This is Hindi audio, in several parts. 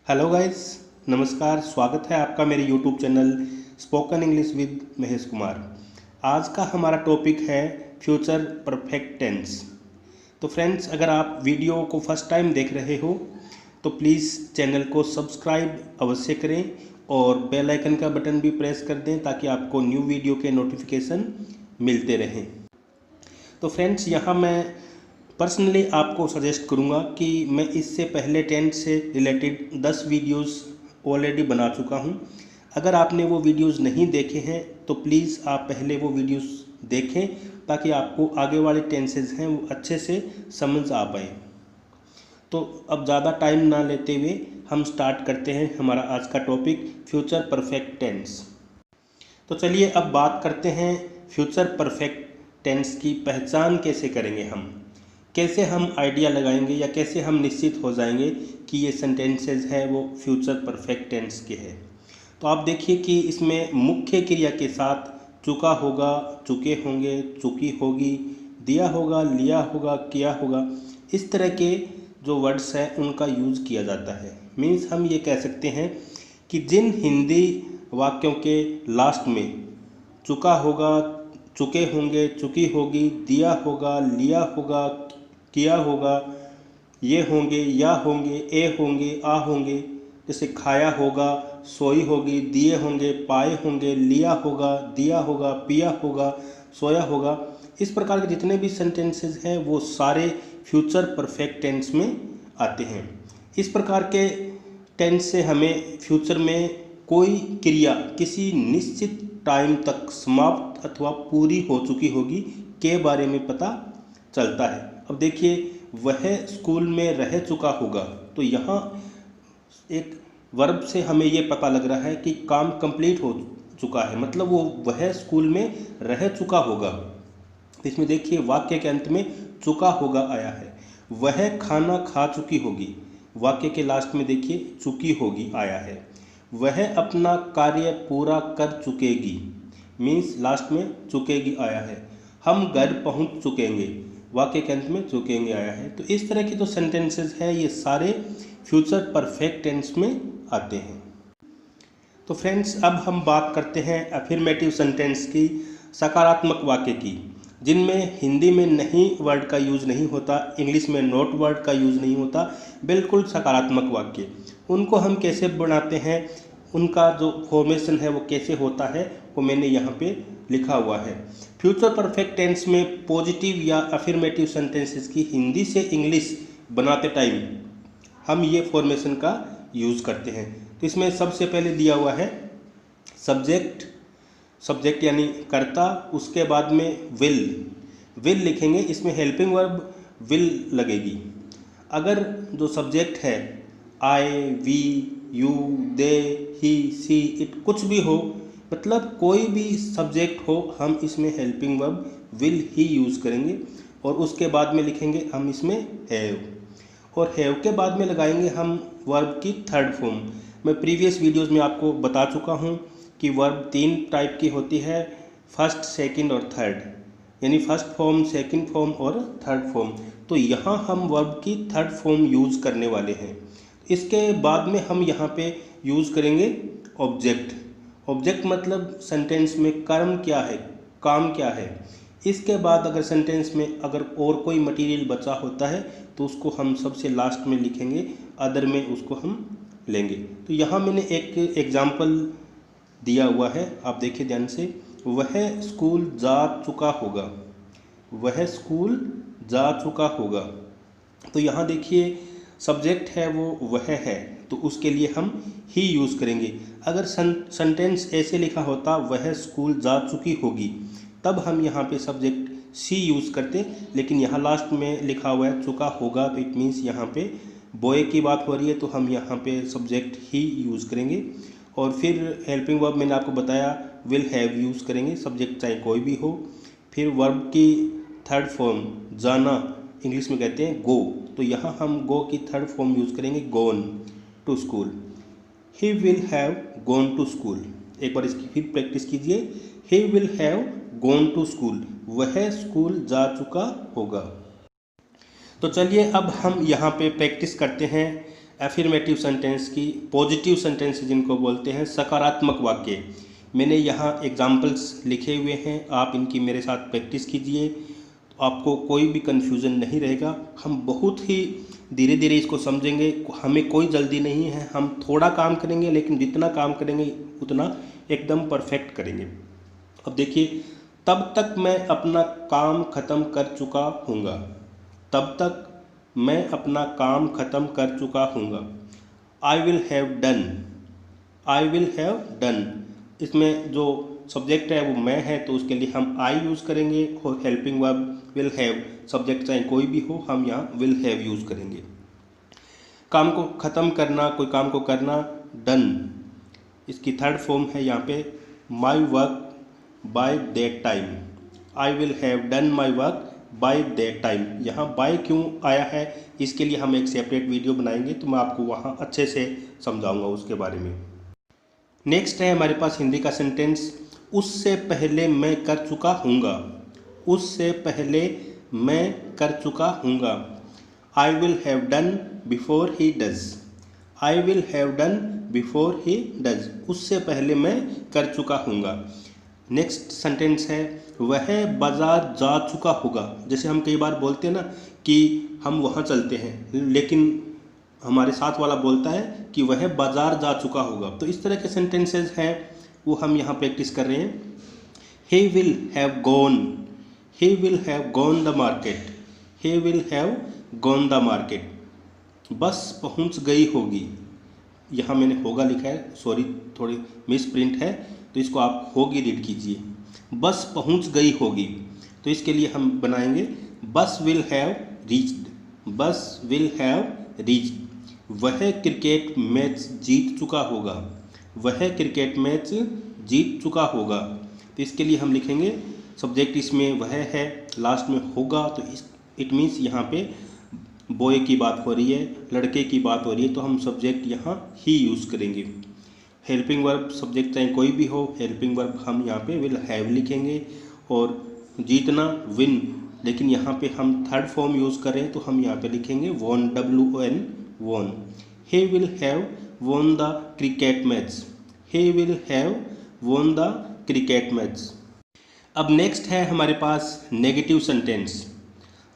हेलो गाइस, नमस्कार। स्वागत है आपका मेरे YouTube channel spoken English with Mahesh Kumar. आज का हमारा टॉपिक है फ्यूचर परफेक्ट टेंस। तो फ्रेंड्स, अगर आप वीडियो को फर्स्ट टाइम देख रहे हो तो प्लीज़ चैनल को सब्सक्राइब अवश्य करें और बेल आइकन का बटन भी प्रेस कर दें ताकि आपको न्यू वीडियो के नोटिफिकेशन मिलते रहें। तो फ्रेंड्स, यहाँ मैं पर्सनली आपको सजेस्ट करूँगा कि मैं इससे पहले टेंस से रिलेटेड 10 वीडियोस ऑलरेडी बना चुका हूँ। अगर आपने वो वीडियोस नहीं देखे हैं तो प्लीज़ आप पहले वो वीडियोस देखें ताकि आपको आगे वाले टेंसेस हैं वो अच्छे से समझ आ पाए। तो अब ज़्यादा टाइम ना लेते हुए हम स्टार्ट करते हैं हमारा आज का टॉपिक फ्यूचर परफेक्ट टेंस। तो चलिए अब बात करते हैं फ्यूचर परफेक्ट टेंस की पहचान कैसे करेंगे कैसे हम आइडिया लगाएंगे या कैसे हम निश्चित हो जाएंगे कि ये सेंटेंसेस है वो फ्यूचर परफेक्ट टेंस के हैं। तो आप देखिए कि इसमें मुख्य क्रिया के साथ चुका होगा, चुके होंगे, चुकी होगी, दिया होगा, लिया होगा, किया होगा, इस तरह के जो वर्ड्स हैं उनका यूज़ किया जाता है। मीन्स हम ये कह सकते हैं कि जिन हिंदी वाक्यों के लास्ट में चुका होगा, चुके होंगे, चुकी होगी, दिया होगा, लिया होगा, किया होगा, ये होंगे, या होंगे, ए होंगे, आ होंगे, जैसे खाया होगा, सोई होगी, दिए होंगे, पाए होंगे, लिया होगा, दिया होगा, पिया होगा, सोया होगा, इस प्रकार के जितने भी सेंटेंसेस हैं वो सारे फ्यूचर परफेक्ट टेंस में आते हैं। इस प्रकार के टेंस से हमें फ्यूचर में कोई क्रिया किसी निश्चित टाइम तक समाप्त अथवा पूरी हो चुकी होगी के बारे में पता चलता है। अब देखिए, वह स्कूल में रह चुका होगा, तो यहाँ एक वर्ब से हमें ये पता लग रहा है कि काम कंप्लीट हो चुका है, मतलब वह स्कूल में रह चुका होगा। तो इसमें देखिए वाक्य के अंत में चुका होगा आया है। वह खाना खा चुकी होगी, वाक्य के लास्ट में देखिए चुकी होगी आया है। वह अपना कार्य पूरा कर चुकेगी, मीन्स लास्ट में चुकेगी आया है। हम घर पहुंच चुकेंगे, वाक्य के अंत में चुकेंगे आया है। तो इस तरह के जो सेंटेंसेस हैं ये सारे फ्यूचर परफेक्ट टेंस में आते हैं। तो फ्रेंड्स, अब हम बात करते हैं अफर्मेटिव सेंटेंस की, सकारात्मक वाक्य की, जिनमें हिंदी में नहीं वर्ड का यूज़ नहीं होता, इंग्लिश में नॉट वर्ड का यूज़ नहीं होता, बिल्कुल सकारात्मक वाक्य। उनको हम कैसे बनाते हैं, उनका जो फॉर्मेशन है वो कैसे होता है, वो मैंने यहाँ पे लिखा हुआ है। फ्यूचर परफेक्ट टेंस में पॉजिटिव या अफर्मेटिव सेंटेंसेस की हिंदी से इंग्लिश बनाते टाइम हम ये फॉर्मेशन का यूज़ करते हैं। तो इसमें सबसे पहले दिया हुआ है सब्जेक्ट यानी कर्ता, उसके बाद में विल लिखेंगे, इसमें हेल्पिंग वर्ब विल लगेगी। अगर जो सब्जेक्ट है I, we, you, they, he, she, it कुछ भी हो, मतलब कोई भी सब्जेक्ट हो, हम इसमें helping verb will he use करेंगे और उसके बाद में लिखेंगे हम इसमें हैव, और हैव के बाद में लगाएंगे हम वर्ब की थर्ड फॉर्म। मैं प्रीवियस वीडियोस में आपको बता चुका हूँ कि वर्ब 3 टाइप की होती है, फर्स्ट, सेकंड और थर्ड, यानी फर्स्ट फॉर्म, सेकंड फॉर्म और थर्ड फॉर्म। तो यहाँ हम वर्ब की थर्ड फॉर्म यूज़ करने वाले हैं। इसके बाद में हम यहाँ पे यूज़ करेंगे ऑब्जेक्ट मतलब सेंटेंस में कर्म क्या है, काम क्या है। इसके बाद अगर सेंटेंस में अगर और कोई मटेरियल बचा होता है तो उसको हम सबसे लास्ट में लिखेंगे, अदर में उसको हम लेंगे। तो यहाँ मैंने एक एग्जाम्पल दिया हुआ है, आप देखिए ध्यान से। वह स्कूल जा चुका होगा, वह स्कूल जा चुका होगा। तो यहाँ देखिए सब्जेक्ट है वो वह है, तो उसके लिए हम ही यूज़ करेंगे। अगर सेंटेंस ऐसे लिखा होता वह स्कूल जा चुकी होगी, तब हम यहाँ पे सब्जेक्ट सी यूज़ करते, लेकिन यहाँ लास्ट में लिखा हुआ है चुका होगा, तो इट मीन्स यहाँ पे बॉय की बात हो रही है, तो हम यहाँ पे सब्जेक्ट ही यूज़ करेंगे। और फिर हेल्पिंग वर्ब मैंने आपको बताया विल हैव यूज़ करेंगे, सब्जेक्ट चाहे कोई भी हो। फिर वर्ब की थर्ड फॉर्म जाना, इंग्लिश में कहते हैं गो, तो यहाँ हम गो की थर्ड फॉर्म यूज़ करेंगे gone to school. He will have gone to school, एक बार इसकी फिर प्रैक्टिस कीजिए। He will have gone to school, वह स्कूल जा चुका होगा। तो चलिए अब हम यहाँ पे प्रैक्टिस करते हैं एफर्मेटिव सेंटेंस की, पॉजिटिव सेंटेंस जिनको बोलते हैं, सकारात्मक वाक्य। मैंने यहाँ एग्जाम्पल्स लिखे हुए हैं, आप इनकी मेरे साथ प्रैक्टिस कीजिए, तो आपको कोई भी कन्फ्यूज़न नहीं रहेगा। हम बहुत ही धीरे धीरे इसको समझेंगे, हमें कोई जल्दी नहीं है, हम थोड़ा काम करेंगे लेकिन जितना काम करेंगे उतना एकदम परफेक्ट करेंगे। अब देखिए, तब तक मैं अपना काम ख़त्म कर चुका हूँगा, तब तक मैं अपना काम ख़त्म कर चुका हूँगा। I will have done, I will have done, इसमें जो सब्जेक्ट है वो मैं है, तो उसके लिए हम आई यूज़ करेंगे, और helping verb will have, subject चाहे कोई भी हो, हम यहाँ विल हैव यूज़ करेंगे। काम को ख़त्म करना, कोई काम को करना, डन, इसकी थर्ड फॉर्म है यहाँ पे my work by that time. I will have done my work by that time. यहाँ बाय क्यों आया है, इसके लिए हम एक सेपरेट वीडियो बनाएंगे, तो मैं आपको वहाँ अच्छे से समझाऊंगा उसके बारे में। नेक्स्ट है हमारे पास हिंदी का सेंटेंस, उससे पहले मैं कर चुका हूँगा, उससे पहले मैं कर चुका हूँगा। I will have done before he does, I will have done before he does, उससे पहले मैं कर चुका हूँगा। नेक्स्ट सेंटेंस है वह बाज़ार जा चुका होगा। जैसे हम कई बार बोलते हैं ना कि हम वहाँ चलते हैं, लेकिन हमारे साथ वाला बोलता है कि वह बाज़ार जा चुका होगा। तो इस तरह के सेंटेंसेस हैं, वो हम यहाँ प्रैक्टिस कर रहे हैं। ही will have gone, he will have gone the market, he will have gone the market. बस पहुँच गई होगी, यहाँ मैंने होगा लिखा है, सॉरी थोड़ी मिस प्रिंट है, तो इसको आप होगी रीड कीजिए। बस पहुँच गई होगी, तो इसके लिए हम बनाएंगे बस विल हैव रीच्ड, बस विल हैव रीच्ड। वह क्रिकेट मैच जीत चुका होगा, वह क्रिकेट मैच जीत चुका होगा, तो इसके लिए हम लिखेंगे सब्जेक्ट इसमें वह है, लास्ट में होगा, तो इट मीन्स यहाँ पे बॉय की बात हो रही है, लड़के की बात हो रही है, तो हम सब्जेक्ट यहाँ ही यूज़ करेंगे। हेल्पिंग वर्ब सब्जेक्ट चाहे कोई भी हो, हेल्पिंग वर्ब हम यहाँ पे विल हैव लिखेंगे, और जीतना विन, लेकिन यहाँ पे हम थर्ड फॉर्म यूज़ करें तो हम यहाँ पे लिखेंगे won, WON, won. He will have won the cricket match, he will have won the cricket match. अब नेक्स्ट है हमारे पास नेगेटिव सेंटेंस,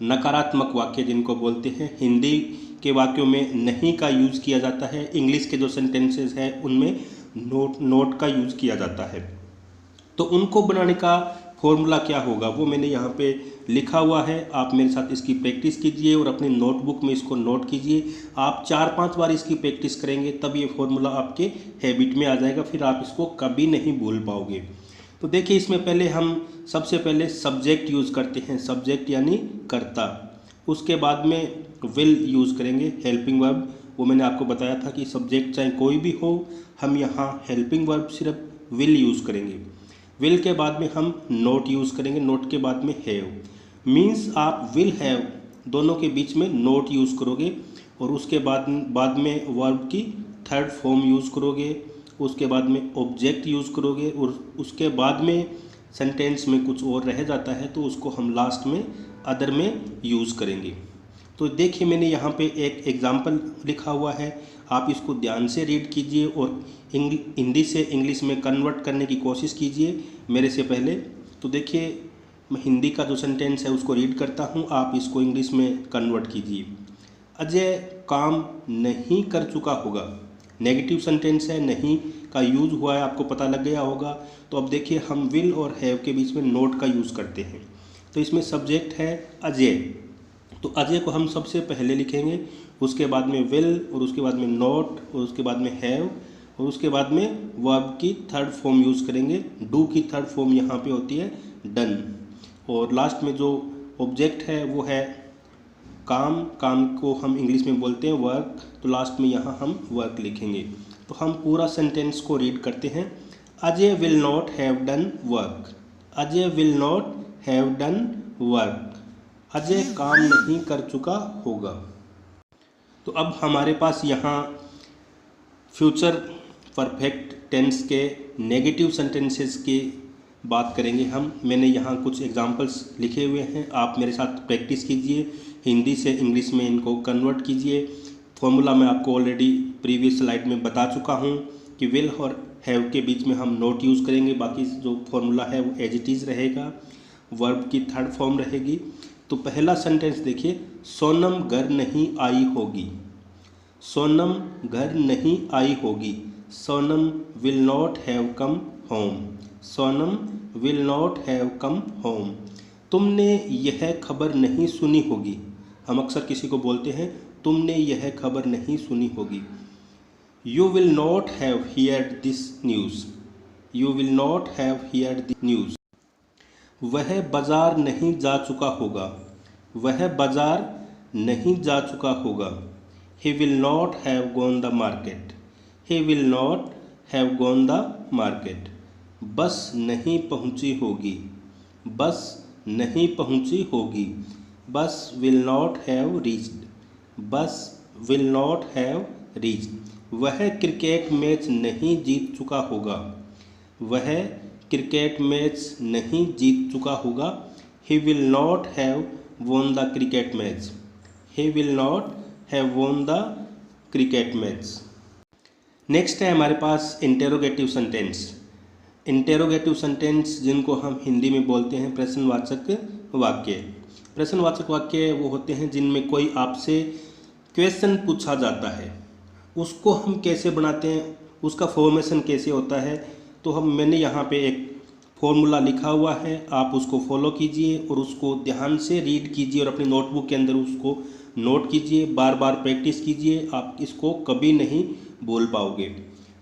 नकारात्मक वाक्य जिनको बोलते हैं। हिंदी के वाक्यों में नहीं का यूज़ किया जाता है, इंग्लिश के जो सेंटेंसेस हैं उनमें नोट का यूज़ किया जाता है। तो उनको बनाने का फॉर्मूला क्या होगा वो मैंने यहाँ पे लिखा हुआ है, आप मेरे साथ इसकी प्रैक्टिस कीजिए और अपनी नोटबुक में इसको नोट कीजिए। आप 4-5 बार इसकी प्रैक्टिस करेंगे तब ये फॉर्मूला आपके हैबिट में आ जाएगा, फिर आप इसको कभी नहीं भूल पाओगे। तो देखिए, इसमें पहले हम सबसे पहले सब्जेक्ट यूज़ करते हैं, सब्जेक्ट यानी कर्ता। उसके बाद में विल यूज़ करेंगे, हेल्पिंग वर्ब, वो मैंने आपको बताया था कि सब्जेक्ट चाहे कोई भी हो, हम यहाँ हेल्पिंग वर्ब सिर्फ विल यूज़ करेंगे। विल के बाद में हम नोट यूज़ करेंगे, नोट के बाद में हैव। मीन्स आप विल हैव दोनों के बीच में नोट यूज़ करोगे, और उसके बाद में वर्ब की थर्ड फॉर्म यूज़ करोगे, उसके बाद में ऑब्जेक्ट यूज़ करोगे, और उसके बाद में सेंटेंस में कुछ और रह जाता है तो उसको हम लास्ट में अदर में यूज़ करेंगे। तो देखिए, मैंने यहाँ पे एक एग्जांपल लिखा हुआ है, आप इसको ध्यान से रीड कीजिए और हिंदी से इंग्लिश में कन्वर्ट करने की कोशिश कीजिए मेरे से पहले। तो देखिए, मैं हिंदी का जो सेंटेंस है उसको रीड करता हूँ, आप इसको इंग्लिश में कन्वर्ट कीजिए। अजय काम नहीं कर चुका होगा, नेगेटिव सेंटेंस है, नहीं का यूज़ हुआ है, आपको पता लग गया होगा। तो अब देखिए, हम विल और हैव के बीच में नोट का यूज़ करते हैं। तो इसमें सब्जेक्ट है अजय, तो अजय को हम सबसे पहले लिखेंगे, उसके बाद में विल, और उसके बाद में नोट, और उसके बाद में हैव, और उसके बाद में वर्ब की थर्ड फॉर्म यूज़ करेंगे। डू की थर्ड फॉर्म यहाँ पे होती है डन, और लास्ट में जो ऑब्जेक्ट है वो है काम, काम को हम इंग्लिश में बोलते हैं वर्क, तो लास्ट में यहाँ हम वर्क लिखेंगे। तो हम पूरा सेंटेंस को रीड करते हैं। Ajay will not have done work, Ajay will not have done work, Ajay काम नहीं कर चुका होगा। तो अब हमारे पास यहाँ फ्यूचर परफेक्ट टेंस के नेगेटिव सेंटेंसेस की बात करेंगे हम। मैंने यहाँ कुछ एग्जांपल्स लिखे हुए हैं, आप मेरे साथ प्रैक्टिस कीजिए, हिंदी से इंग्लिश में इनको कन्वर्ट कीजिए। फॉर्मूला मैं आपको ऑलरेडी प्रीवियस स्लाइड में बता चुका हूँ कि विल और हैव के बीच में हम नॉट यूज़ करेंगे, बाकी जो फॉर्मूला है वो एज इट इज़ रहेगा, वर्ब की थर्ड फॉर्म रहेगी। तो पहला सेंटेंस देखिए, सोनम घर नहीं आई होगी। सोनम घर नहीं आई होगी। Sonam will not have come home. Sonam will not have come home. तुमने यह खबर नहीं सुनी होगी। हम अक्सर किसी को बोलते हैं तुमने यह खबर नहीं सुनी होगी। You will not have heard this news. You will not have heard this news. वह बाजार नहीं जा चुका होगा। वह बाजार नहीं जा चुका होगा। He will not have gone the market. He will not have gone the market. बस नहीं पहुंची होगी। बस नहीं पहुंची होगी। बस will not have reached. बस will not have reached. वह क्रिकेट मैच नहीं जीत चुका होगा। वह क्रिकेट मैच नहीं जीत चुका होगा। He will not have won the cricket match. He will not have won the cricket match. Next है हमारे पास इंटेरोगेटिव सेंटेंस। इंटेरोगेटिव सेंटेंस जिनको हम हिंदी में बोलते हैं प्रश्नवाचक वाक्य। प्रश्नवाचक वाक्य वो होते हैं जिनमें कोई आपसे क्वेश्चन पूछा जाता है, उसको हम कैसे बनाते हैं, उसका फॉर्मेशन कैसे होता है। तो मैंने यहाँ पे एक फॉर्मूला लिखा हुआ है, आप उसको फॉलो कीजिए और उसको ध्यान से रीड कीजिए और अपनी नोटबुक के अंदर उसको नोट कीजिए, बार बार प्रैक्टिस कीजिए, आप इसको कभी नहीं बोल पाओगे।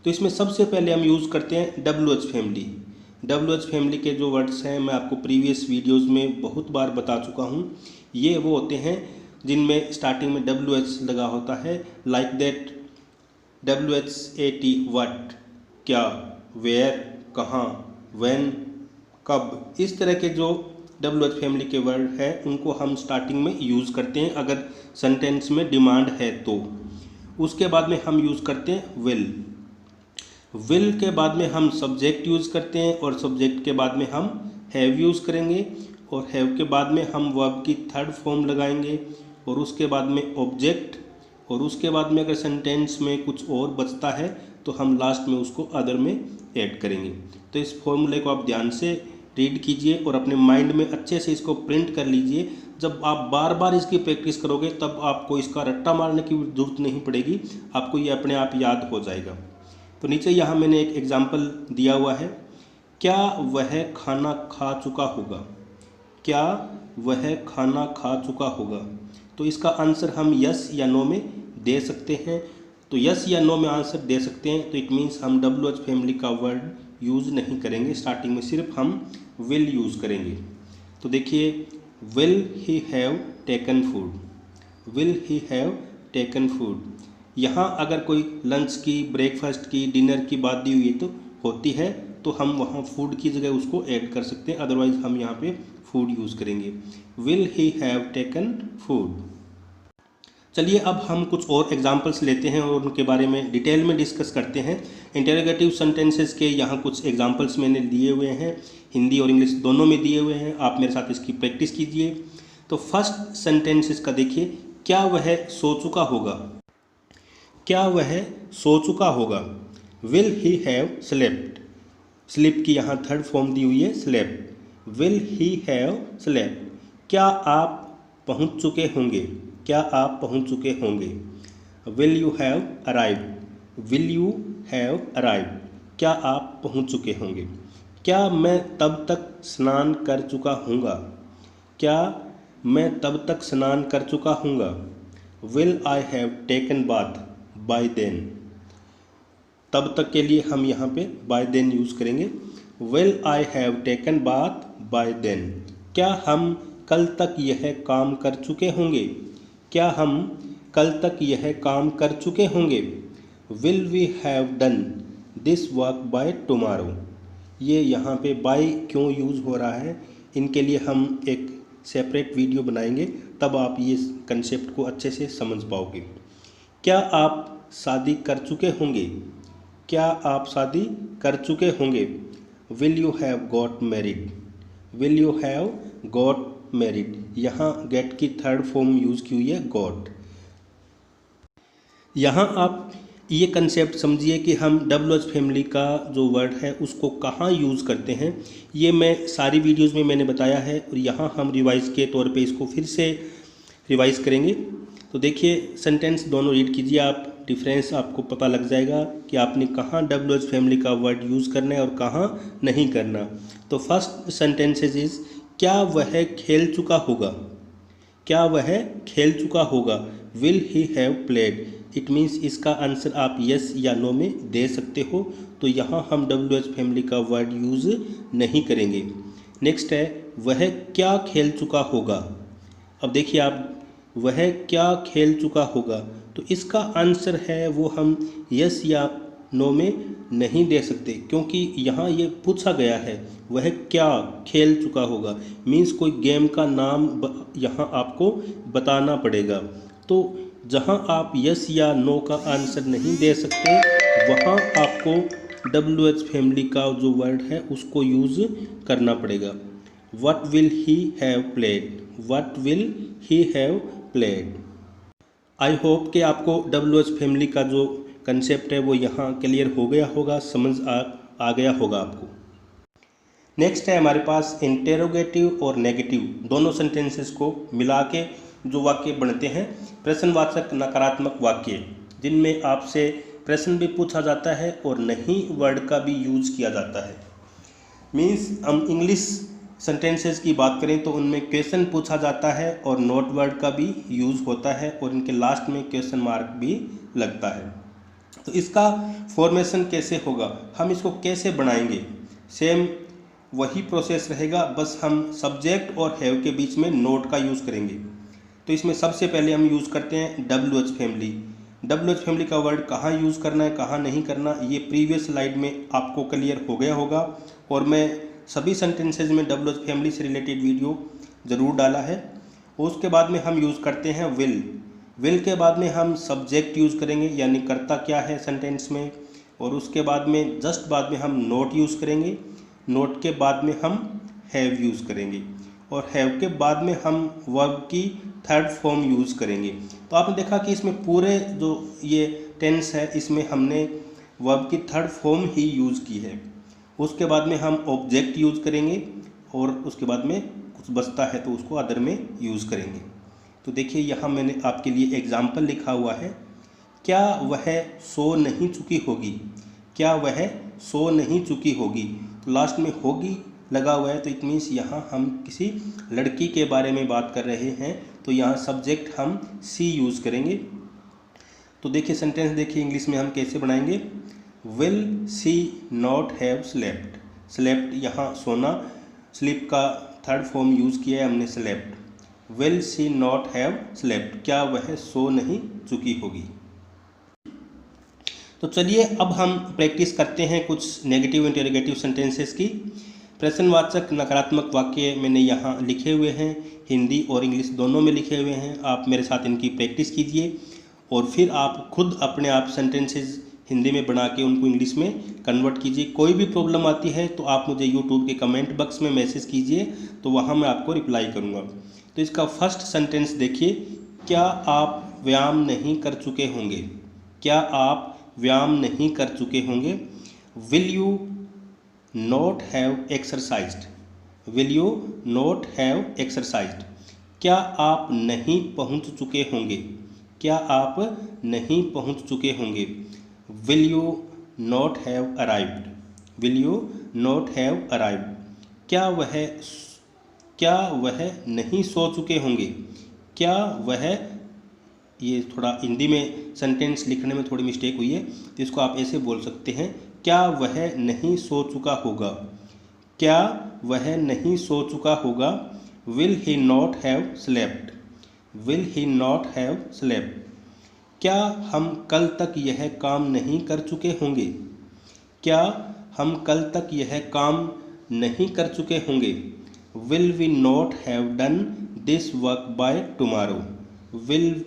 तो इसमें सबसे पहले हम यूज़ करते हैं WH फैमिली। WH फैमिली के जो वर्ड्स हैं मैं आपको प्रीवियस वीडियोस में बहुत बार बता चुका हूँ। ये वो होते हैं जिनमें स्टार्टिंग में WH लगा होता है, लाइक दैट, WHAT व्हाट, क्या, वेयर, कहाँ, व्हेन, कब। इस तरह के जो WH फैमिली के वर्ड है उनको हम स्टार्टिंग में यूज़ करते हैं अगर सेंटेंस में डिमांड है तो। उसके बाद में हम यूज़ करते हैं विल। विल के बाद में हम सब्जेक्ट यूज़ करते हैं और सब्जेक्ट के बाद में हम हैव यूज़ करेंगे और हैव के बाद में हम वर्ब की थर्ड फॉर्म लगाएंगे और उसके बाद में ऑब्जेक्ट और उसके बाद में अगर सेंटेंस में कुछ और बचता है तो हम लास्ट में उसको अदर में ऐड करेंगे। तो इस फॉर्मूले को आप ध्यान से रीड कीजिए और अपने माइंड में अच्छे से इसको प्रिंट कर लीजिए। जब आप बार बार इसकी प्रैक्टिस करोगे तब आपको इसका रट्टा मारने की ज़रूरत नहीं पड़ेगी, आपको ये अपने आप याद हो जाएगा। तो नीचे यहाँ मैंने एक एग्जाम्पल दिया हुआ है, क्या वह खाना खा चुका होगा। क्या वह खाना खा चुका होगा। तो इसका आंसर हम यस या नो में दे सकते हैं। तो यस या नो में आंसर दे सकते हैं तो इट मीन्स हम WH फैमिली का वर्ड यूज़ नहीं करेंगे, स्टार्टिंग में सिर्फ हम विल यूज़ करेंगे। तो देखिए, will he have taken food. Will he have taken food. यहाँ अगर कोई लंच की, ब्रेकफास्ट की, डिनर की बात दी हुई है तो होती है तो हम वहाँ फूड की जगह उसको ऐड कर सकते हैं, अदरवाइज हम यहाँ पे फूड यूज़ करेंगे। Will he have taken food. चलिए अब हम कुछ और एग्जांपल्स लेते हैं और उनके बारे में डिटेल में डिस्कस करते हैं। इंटेरोगेटिव सेंटेंसेस के यहाँ कुछ एग्जांपल्स मैंने दिए हुए हैं, हिंदी और इंग्लिश दोनों में दिए हुए हैं, आप मेरे साथ इसकी प्रैक्टिस कीजिए। तो फर्स्ट सेंटेंसेस का देखिए, क्या वह सो चुका होगा। क्या वह सो चुका होगा। Will he have slept. Sleep की यहाँ थर्ड फॉर्म दी हुई है, slept. Will he have slept. क्या आप पहुँच चुके होंगे। क्या आप पहुँच चुके होंगे। Will you have arrived. Will you have arrived. क्या आप पहुँच चुके होंगे। क्या मैं तब तक स्नान कर चुका हूँगा। क्या मैं तब तक स्नान कर चुका हूँगा। Will I have taken bath by then. तब तक के लिए हम यहाँ पे बाय देन यूज़ करेंगे। Will I have taken bath by then. क्या हम कल तक यह काम कर चुके होंगे। क्या हम कल तक यह काम कर चुके होंगे। Will we have done this work by tomorrow. ये यहाँ पे बाय क्यों यूज़ हो रहा है, इनके लिए हम एक सेपरेट वीडियो बनाएंगे, तब आप ये कंसेप्ट को अच्छे से समझ पाओगे। क्या आप शादी कर चुके होंगे। क्या आप शादी कर चुके होंगे। Will you have got married. Will you have got married. यहाँ गेट की थर्ड फॉर्म यूज़ की हुई है, गॉट। यहाँ आप ये कंसेप्ट समझिए कि हम WH फैमिली का जो वर्ड है उसको कहाँ यूज़ करते हैं। ये मैं सारी वीडियोस में मैंने बताया है और यहाँ हम रिवाइज के तौर पे इसको फिर से रिवाइज करेंगे। तो देखिए सेंटेंस दोनों रीड कीजिए आप, डिफरेंस आपको पता लग जाएगा कि आपने कहाँ WH फैमिली का वर्ड यूज़ करना है और कहाँ नहीं करना। तो फर्स्ट सेंटेंसेस इज, क्या वह खेल चुका होगा। क्या वह खेल चुका होगा, will he have played. It means इसका आंसर आप यस या नो में दे सकते हो, तो यहाँ हम WH फैमिली का वर्ड यूज़ नहीं करेंगे। नेक्स्ट है, वह क्या खेल चुका होगा। अब देखिए आप, वह क्या खेल चुका होगा, तो इसका आंसर है वो हम यस या नो में नहीं दे सकते, क्योंकि यहाँ ये पूछा गया है वह क्या खेल चुका होगा, मीन्स कोई गेम का नाम यहाँ आपको बताना पड़ेगा। तो जहाँ आप यस या नो का आंसर नहीं दे सकते, वहाँ आपको WH फैमिली का जो वर्ड है उसको यूज़ करना पड़ेगा। What will he have played? What will he have played? I hope कि आपको WH फैमिली का जो कंसेप्ट है वो यहाँ क्लियर हो गया होगा, समझ आ गया होगा आपको। नेक्स्ट है हमारे पास इंटेरोगेटिव और नेगेटिव दोनों सेंटेंसेस को मिला के जो वाक्य बनते हैं प्रश्नवाचक नकारात्मक वाक्य, जिनमें आपसे प्रश्न भी पूछा जाता है और नहीं वर्ड का भी यूज किया जाता है। मीन्स हम इंग्लिश सेंटेंसेस की बात करें तो उनमें क्वेश्चन पूछा जाता है और नॉट वर्ड का भी यूज़ होता है और इनके लास्ट में क्वेश्चन मार्क भी लगता है। तो इसका फॉर्मेशन कैसे होगा, हम इसको कैसे बनाएंगे, सेम वही प्रोसेस रहेगा, बस हम सब्जेक्ट और हैव के बीच में नोट का यूज़ करेंगे। तो इसमें सबसे पहले हम यूज़ करते हैं WH फैमिली। WH फैमिली का वर्ड कहाँ यूज़ करना है कहाँ नहीं करना, ये प्रीवियस स्लाइड में आपको क्लियर हो गया होगा और मैं सभी सेंटेंसेज में WH फैमिली से रिलेटेड वीडियो ज़रूर डाला है। उसके बाद में हम यूज़ करते हैं विल। विल के बाद में हम सब्जेक्ट यूज़ करेंगे, यानी करता क्या है सेंटेंस में, और उसके बाद में जस्ट बाद में हम नोट यूज़ करेंगे। नोट के बाद में हम हैव यूज़ करेंगे और हैव के बाद में हम वर्ब की थर्ड फॉर्म यूज़ करेंगे। तो आपने देखा कि इसमें पूरे जो ये टेंस है इसमें हमने वर्ब की थर्ड फॉर्म ही यूज़ की है। उसके बाद में हम ऑब्जेक्ट यूज़ करेंगे और उसके बाद में कुछ बचता है तो उसको अदर में यूज़ करेंगे। तो देखिए यहाँ मैंने आपके लिए एग्जाम्पल लिखा हुआ है, क्या वह सो नहीं चुकी होगी। क्या वह सो नहीं चुकी होगी, तो लास्ट में होगी लगा हुआ है, तो इट मीन्स यहाँ हम किसी लड़की के बारे में बात कर रहे हैं, तो यहाँ सब्जेक्ट हम सी यूज़ करेंगे। तो देखिए सेंटेंस देखिए इंग्लिश में हम कैसे बनाएंगे, will see not have slept. Slept यहाँ सोना, स्लीप का थर्ड फॉर्म यूज़ किया है हमने slept. Will see not have slept, क्या वह सो नहीं चुकी होगी। तो चलिए अब हम प्रैक्टिस करते हैं कुछ नेगेटिव इंटेरोगेटिव सेंटेंसेस की। प्रश्नवाचक नकारात्मक वाक्य मैंने यहाँ लिखे हुए हैं, हिंदी और इंग्लिश दोनों में लिखे हुए हैं। आप मेरे साथ इनकी प्रैक्टिस कीजिए और फिर आप खुद अपने आप सेंटेंसेस हिंदी में बना के उनको इंग्लिश में कन्वर्ट कीजिए। कोई भी प्रॉब्लम आती है तो आप मुझे यूट्यूब के कमेंट बॉक्स में मैसेज कीजिए, तो वहाँ मैं आपको रिप्लाई करूँगा। तो इसका फर्स्ट सेंटेंस देखिए, क्या आप व्यायाम नहीं कर चुके होंगे। क्या आप व्यायाम नहीं कर चुके होंगे। Will you not have exercised. Will you not have exercised, क्या आप नहीं पहुंच चुके होंगे। क्या आप नहीं पहुंच चुके होंगे। Will you not have arrived. Will you not have arrived, क्या वह नहीं सो चुके होंगे। क्या वह, ये थोड़ा हिंदी में सेंटेंस लिखने में थोड़ी मिस्टेक हुई है, तो इसको आप ऐसे बोल सकते हैं, क्या वह नहीं सो चुका होगा। क्या वह नहीं सो चुका होगा। Will he not have slept. Will he not have slept, क्या हम कल तक यह काम नहीं कर चुके होंगे। क्या हम कल तक यह काम नहीं कर चुके होंगे। Will we not have done this work by tomorrow. Will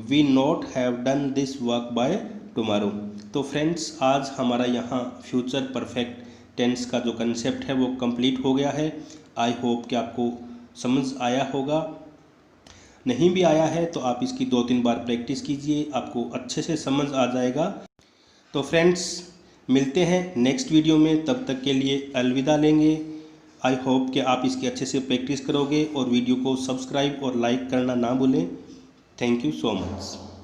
we not have done this work by tomorrow. तो फ्रेंड्स, आज हमारा यहाँ फ्यूचर परफेक्ट टेंस का जो कंसेप्ट है वो कंप्लीट हो गया है। आई होप कि आपको समझ आया होगा। नहीं भी आया है तो आप इसकी 2-3 बार प्रैक्टिस कीजिए, आपको अच्छे से समझ आ जाएगा। तो फ्रेंड्स मिलते हैं नेक्स्ट वीडियो में, तब तक के लिए अलविदा लेंगे। आई होप कि आप इसकी अच्छे से प्रैक्टिस करोगे और वीडियो को सब्सक्राइब और लाइक करना ना भूलें। Thank you so much.